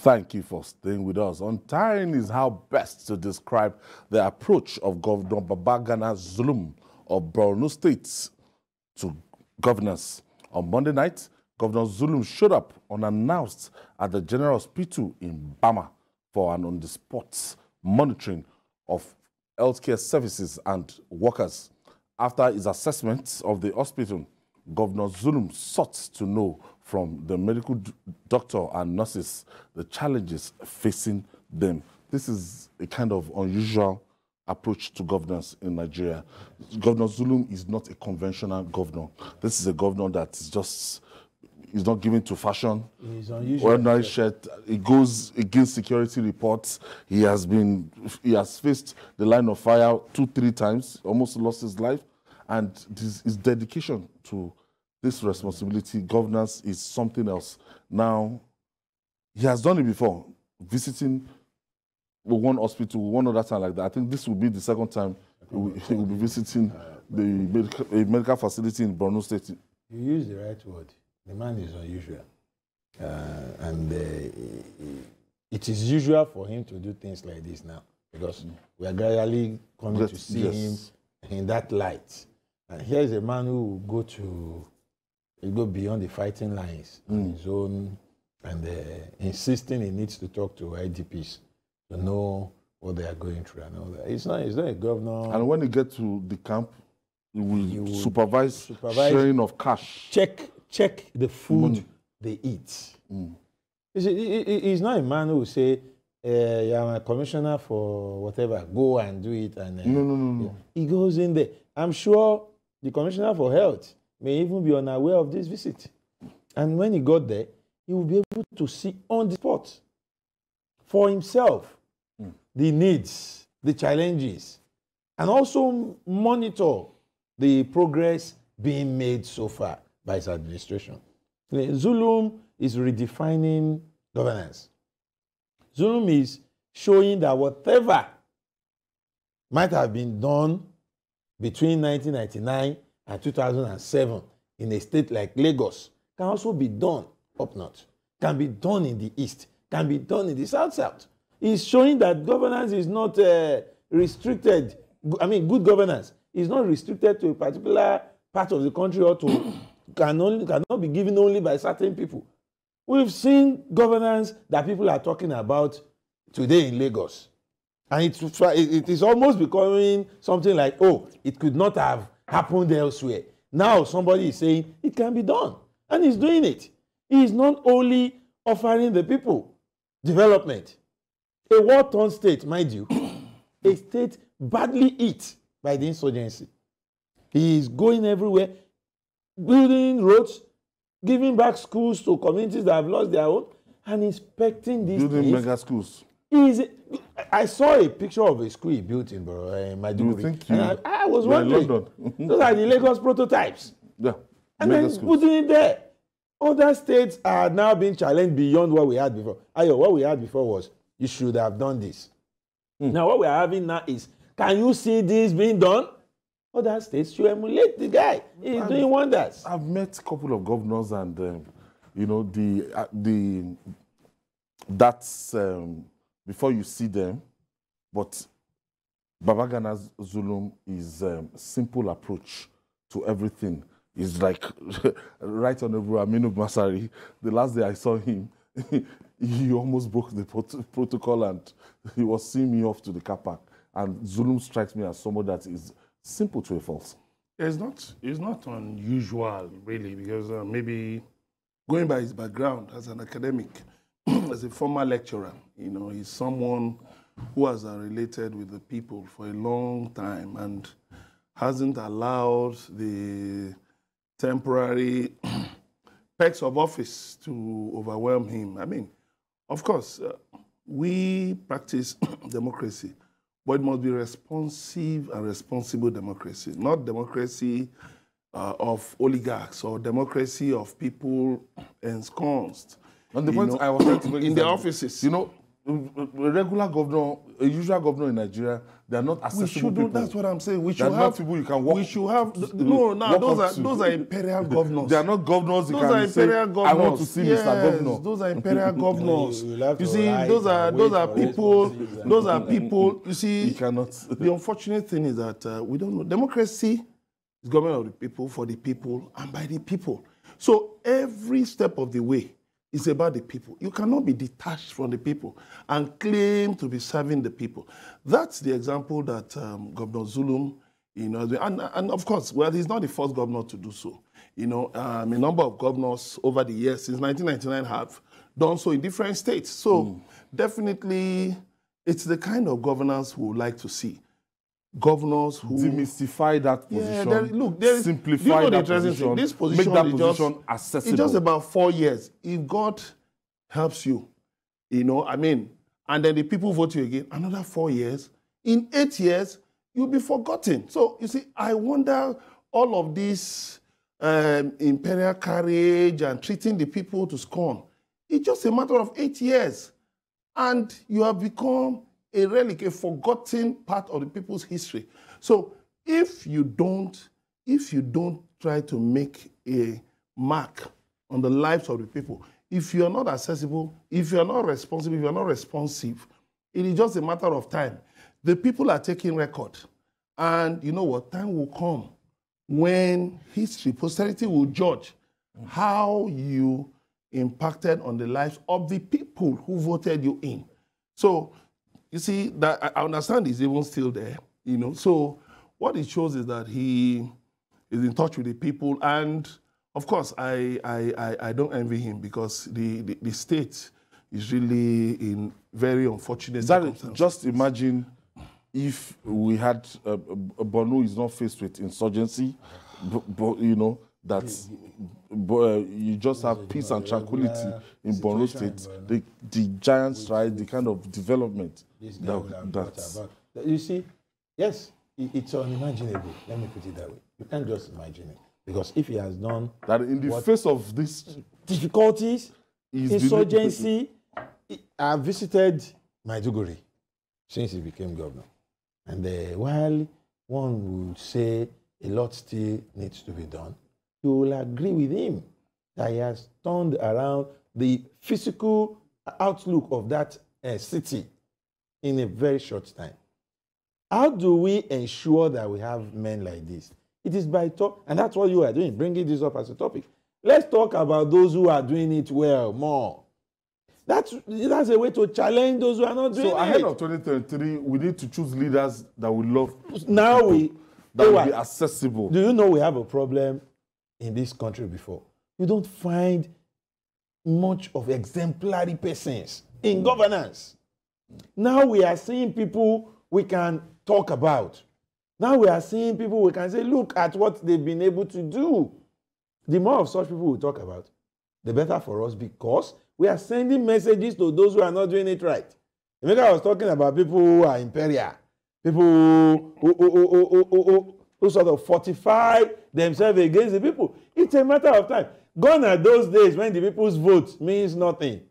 Thank you for staying with us. Untiring is how best to describe the approach of Governor Babagana Zulum of Borno State to governance. On Monday night, Governor Zulum showed up unannounced at the General Hospital in Bama for an on-the-spot monitoring of healthcare services and workers. After his assessment of the hospital, Governor Zulum sought to know from the medical doctor and nurses the challenges facing them. This is a kind of unusual approach to governance in Nigeria. Governor Zulum is not a conventional governor. This is a governor that is not given to fashion. He's unusual. Ordinary shirt. He goes against security reports. He has faced the line of fire 2-3 times, almost lost his life. And his dedication to this responsibility, governance, is something else. Now, he has done it before, visiting one hospital, one other time like that. I think this will be the second time he will be visiting the medical facility in Borno State. You use the right word. The man is unusual. It is usual for him to do things like this now, because we are gradually coming to see him in that light. And here is a man who will go beyond the fighting lines on his own, and insisting he needs to talk to IDPs to know what they are going through and all that. It's not a governor. And when he gets to the camp, he will supervise sharing of cash. Check the food they eat. He's not a man who will say, you're a commissioner for whatever, go and do it. And No. He goes in there. I'm sure the commissioner for health may even be unaware of this visit. And when he got there, he will be able to see on the spot for himself the needs, the challenges, and also monitor the progress being made so far by his administration. Zulum is redefining governance. Zulum is showing that whatever might have been done between 1999 and 2007 in a state like Lagos can also be done up north, can be done in the east, can be done in the south-south. He's showing that governance is not restricted. I mean, good governance is not restricted to a particular part of the country or to cannot be given only by certain people. We've seen governance that people are talking about today in Lagos. And it is almost becoming something like, oh, it could not have happened elsewhere. Now somebody is saying it can be done. And he's doing it. He is not only offering the people development. A war-torn state, mind you, a state badly hit by the insurgency. He is going everywhere, building roads, giving back schools to communities that have lost their own, and inspecting these building mega schools. I saw a picture of a school he built in Maiduguri. I was wondering, those are the Lagos prototypes. Yeah, and then putting it there. Other states are now being challenged beyond what we had before. What we had before was, you should have done this. Now what we are having now is, can you see this being done? Other states should emulate the guy. He's doing wonders. I've met a couple of governors, and that's before you see them. But Babagana Zulum is simple approach to everything. It's like right on the Aminu Masari. The last day I saw him, he almost broke the protocol, and he was seeing me off to the car park. And Zulum strikes me as someone that is simple to a fault. It's not unusual, really, because maybe going by his background as an academic, as a former lecturer, he's someone who has related with the people for a long time and hasn't allowed the temporary perks of office to overwhelm him. I mean, of course, we practice democracy, but it must be responsive and responsible democracy, not democracy of oligarchs or democracy of people ensconced. And the point I was trying to make in their offices. a regular governor, a usual governor in Nigeria, they are not accessible people. That's what I'm saying. We They are should not have people you can walk. We should have no. Those are imperial governors. They are not governors. You Those can are say, imperial governors. I want to see yes, Mr. Governor. Those are imperial governors. You see, those are people. Those are people. You see, You cannot. the unfortunate thing is that we don't know. Democracy is government of the people, for the people, and by the people. So every step of the way is about the people. You cannot be detached from the people and claim to be serving the people. That's the example that Governor Zulum, and of course, well, he's not the first governor to do so. A number of governors over the years since 1999 have done so in different states. So definitely, it's the kind of governance we would like to see. Governors who demystify that position, simplify that position, this position, make that position accessible. It's just about 4 years. If God helps you, and then the people vote you again, another 4 years, in 8 years, you'll be forgotten. So, you see, I wonder all of this imperial courage and treating the people to scorn. It's just a matter of 8 years. And you have become a relic, a forgotten part of the people's history. So if you don't try to make a mark on the lives of the people, if you are not accessible, if you are not responsible, if you are not responsive, it is just a matter of time. The people are taking record. And you know what? Time will come when history, posterity will judge how you impacted on the lives of the people who voted you in. So you see, that I understand he's even still there, So what it shows is that he is in touch with the people. And of course, I don't envy him because the state is really in very unfortunate circumstances. Just imagine if we had Borno is not faced with insurgency, that you just have peace and tranquility in Borno State, the giant stride, the kind of development that's... You see, yes, it's unimaginable. Let me put it that way. You can't just imagine it. Because if he has done... That in the face of this... difficulties, insurgency, I visited Maiduguri since he became governor. And while one would say a lot still needs to be done, you will agree with him that he has turned around the physical outlook of that city in a very short time. How do we ensure that we have men like this? It is by talk, and that's what you are doing, bringing this up as a topic. Let's talk about those who are doing it well more. That's a way to challenge those who are not doing it. So ahead of 2023, we need to choose leaders that we love. Now that will be accessible. Do you know we have a problem in this country before? You don't find much of exemplary persons in governance. Now we are seeing people we can talk about. Now we are seeing people we can say, look at what they've been able to do. The more of such people we talk about, the better for us, because we are sending messages to those who are not doing it right. Remember, I was talking about people who are imperial, people who sort of fortify themselves against the people. It's a matter of time. Gone are those days when the people's vote means nothing.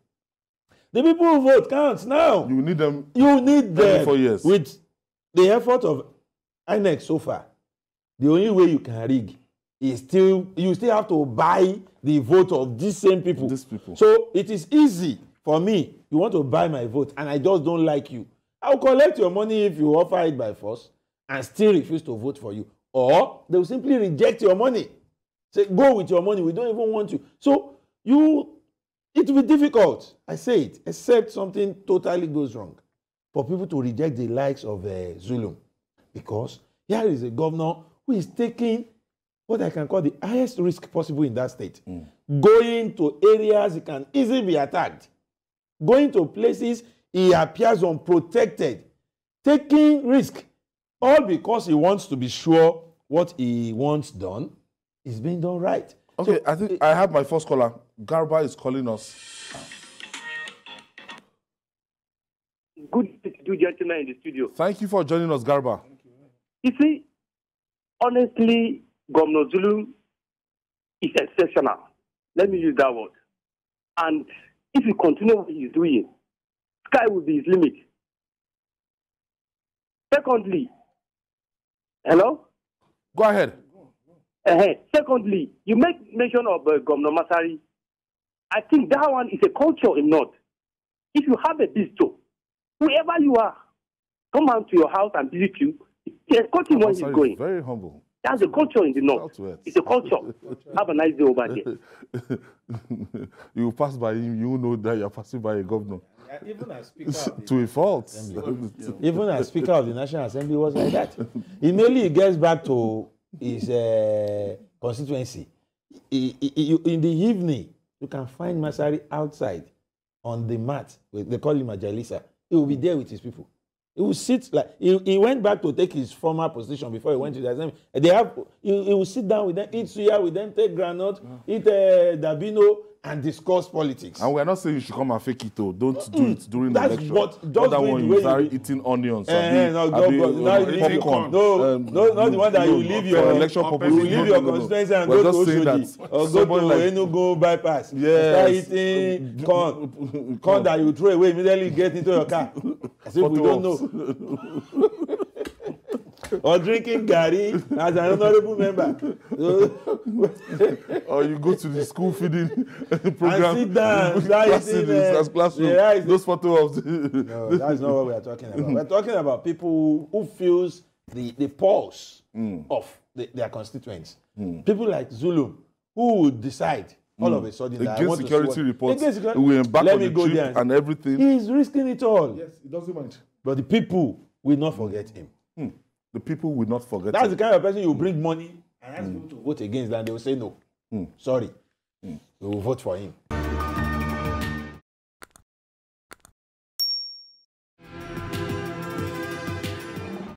The people who vote counts now. You need them. You need them. 4 years. With the effort of INEC so far, the only way you can rig is you still have to buy the vote of these same people. These people. So it is easy for me. You want to buy my vote and I just don't like you. I'll collect your money if you offer it by force and still refuse to vote for you. Or they will simply reject your money. Say, go with your money. We don't even want you. So it will be difficult, I say it, except something totally goes wrong, for people to reject the likes of Zulum. Because here is a governor who is taking what I can call the highest risk possible in that state. Going to areas he can easily be attacked. Going to places he appears unprotected. Taking risk. All because he wants to be sure what he wants done is being done right. Okay, So, I think I have my first caller. Garba is calling us. Good to do, gentlemen in the studio. Thank you for joining us, Garba. You see, honestly, Governor Zulum is exceptional. Let me use that word. And if you continue what he's doing, sky will be his limit. Secondly, hello? Go ahead. Secondly, you make mention of Governor Masari. I think that one is a culture in North. If you have a bistro, whoever you are, come out to your house and visit you. Escort him when he's going. Very humble. That's the culture in the North. It's a culture. Have a nice day over there. You pass by him, you know that you're passing by a governor. Even as Speaker of To a fault. even as Speaker of the National Assembly was like that. Immediately he gets back to his constituency. In the evening, you can find Masari outside on the mat. They call him a Jalisa. He will be there with his people. He will sit like he went back to take his former position before he went to the assembly. He will sit down with them, eat suya with them, take granite, eat dabino, and discuss politics. And we're not saying you should come and fake it, though. Don't do it during the election. Just that do one it you start eating onions. Popcorn. No, not the one that you leave your election purposes. You leave your constituency and go to Oshodi or go to Enugu bypass. Yes. Start eating corn that you throw away immediately get into your car. As if we don't know. Or drinking gari as an honorable member. Or you go to the school feeding program. And sit down. Those photos of the... No, that's not what we are talking about. We're talking about people who feels the pulse of their constituents. People like Zulum, who would decide all of a sudden that I want security reports. We embark Let on me the go trip there and everything. He's risking it all. Yes, he doesn't mind. But the people will not forget him. The people will not forget. That's the kind of person you bring money and ask people to vote against, and they will say no. Sorry. We will vote for him.